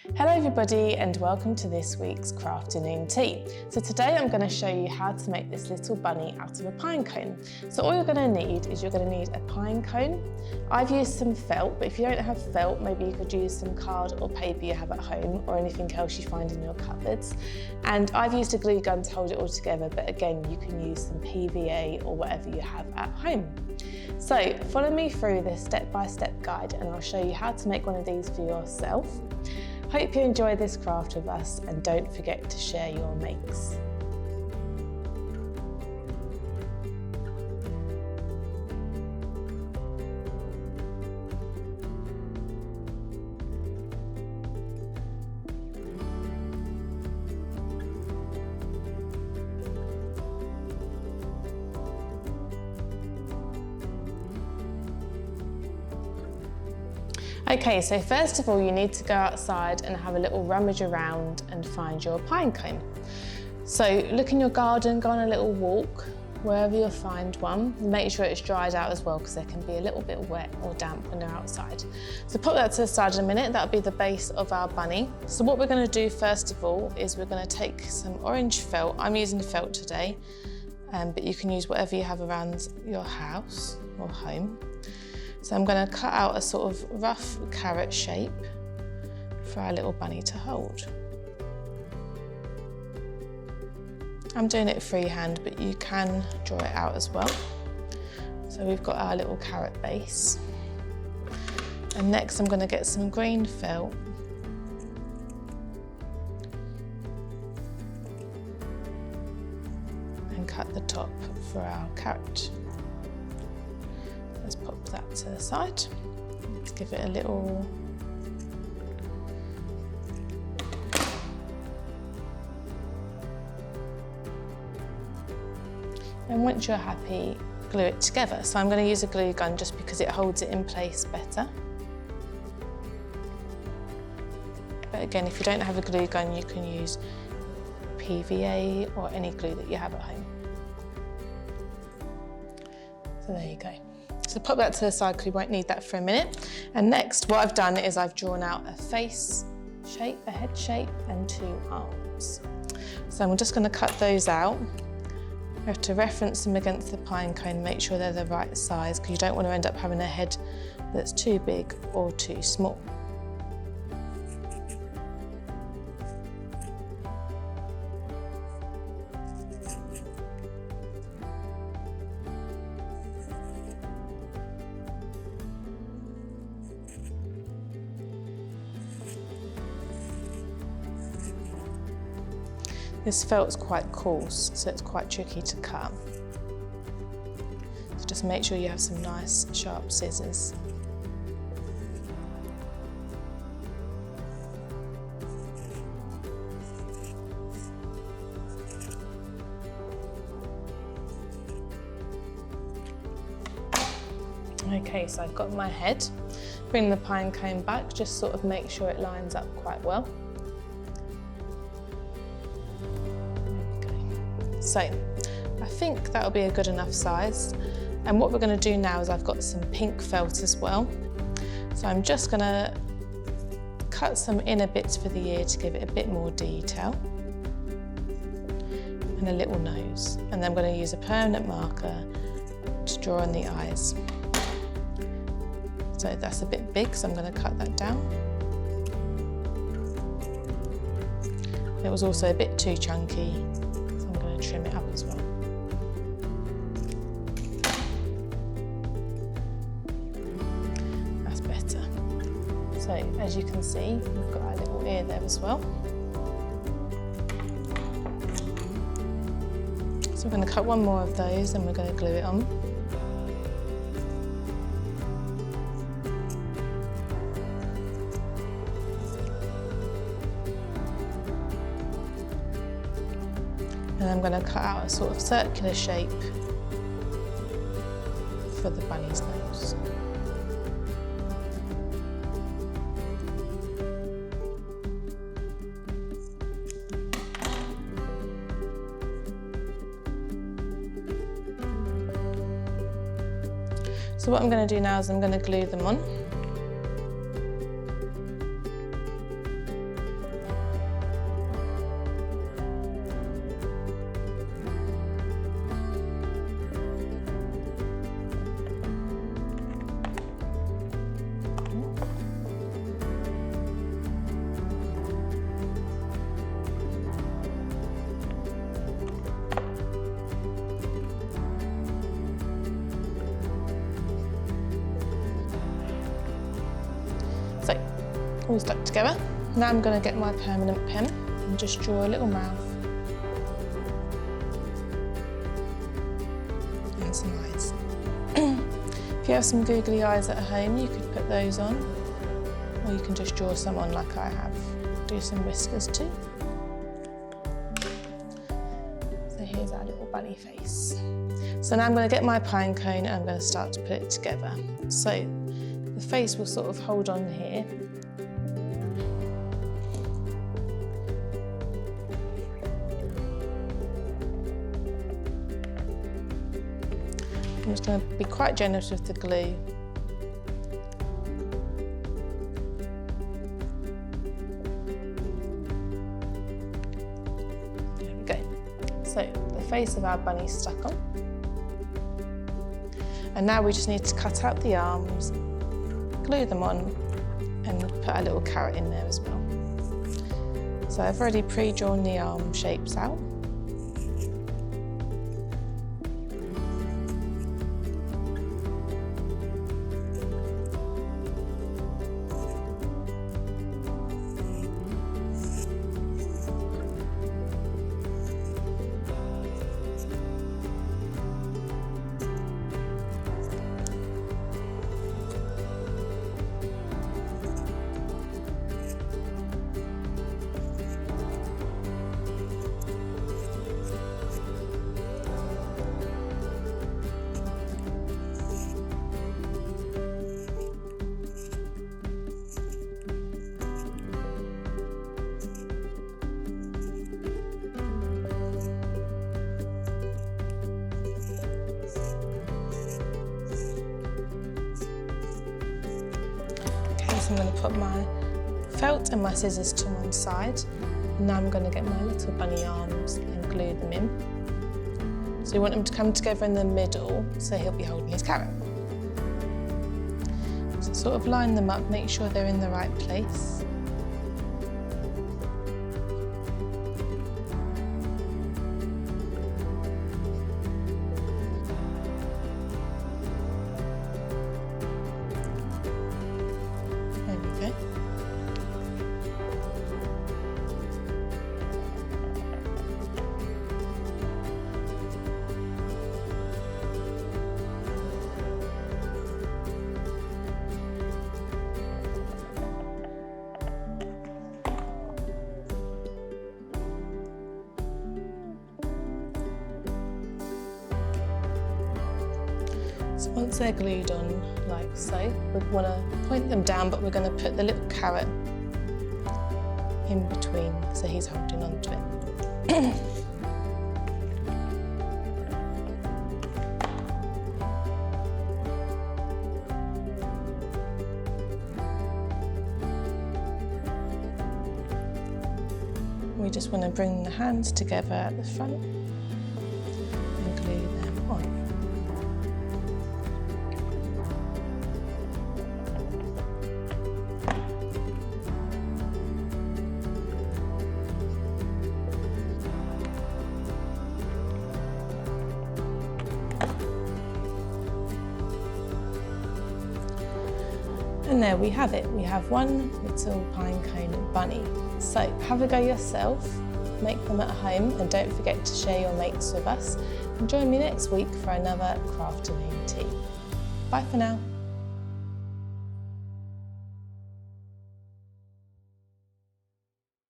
Hello everybody and welcome to this week's Crafternoon Tea. So today I'm going to show you how to make this little bunny out of a pine cone. So all you're going to need is you're going to need a pine cone. I've used some felt, but if you don't have felt, maybe you could use some card or paper you have at home or anything else you find in your cupboards. And I've used a glue gun to hold it all together, but again, you can use some PVA or whatever you have at home. So follow me through this step-by-step guide and I'll show you how to make one of these for yourself. Hope you enjoy this craft with us and don't forget to share your makes. Okay, so first of all, you need to go outside and have a little rummage around and find your pine cone. So look in your garden, go on a little walk, wherever you'll find one. Make sure it's dried out as well, because they can be a little bit wet or damp when they're outside. So put that to the side in a minute, that'll be the base of our bunny. So what we're gonna do first of all is we're gonna take some orange felt. I'm using felt today, but you can use whatever you have around your house or home. So I'm going to cut out a sort of rough carrot shape for our little bunny to hold. I'm doing it freehand, but you can draw it out as well. So we've got our little carrot base. And next I'm going to get some green felt. And cut the top for our carrot. Let's pop that to the side. Let's give it a little and once you're happy, glue it together. So I'm going to use a glue gun just because it holds it in place better. But again, if you don't have a glue gun, you can use PVA or any glue that you have at home. So there you go. So pop that to the side because we won't need that for a minute. And next, what I've done is I've drawn out a face shape, a head shape, and two arms. So I'm just going to cut those out. You have to reference them against the pine cone, make sure they're the right size, because you don't want to end up having a head that's too big or too small. This felt's quite coarse, so it's quite tricky to cut. So just make sure you have some nice sharp scissors. Okay, so I've got my head. Bring the pine cone back, just sort of make sure it lines up quite well. So I think that'll be a good enough size. And what we're going to do now is I've got some pink felt as well. So I'm just going to cut some inner bits for the ear to give it a bit more detail. And a little nose. And then I'm going to use a permanent marker to draw on the eyes. So that's a bit big, so I'm going to cut that down. It was also a bit too chunky. Trim it up as well. That's better. So as you can see, we've got our little ear there as well. So we're going to cut one more of those and we're going to glue it on. And I'm going to cut out a sort of circular shape for the bunny's nose. So what I'm going to do now is I'm going to glue them on. all stuck together. Now I'm going to get my permanent pen and just draw a little mouth and some eyes. If you have some googly eyes at home, you could put those on, or you can just draw some on like I have. Do some whiskers too. So here's our little bunny face. So now I'm going to get my pine cone and I'm going to start to put it together. So the face will sort of hold on here. I'm just going to be quite generous with the glue. There we go. So the face of our bunny is stuck on. And now we just need to cut out the arms, glue them on, and put a little carrot in there as well. So I've already pre-drawn the arm shapes out. I'm going to put my felt and my scissors to one side. And now I'm going to get my little bunny arms and glue them in. So you want them to come together in the middle, so he'll be holding his carrot. So sort of line them up, make sure they're in the right place. So once they're glued on like so, we want to point them down, but we're going to put the little carrot in between so he's holding on to it. We just want to bring the hands together at the front and glue them on. And there we have it. We have one little pine cone bunny. So have a go yourself, make them at home, and don't forget to share your makes with us. And join me next week for another Crafternoon tea. Bye for now.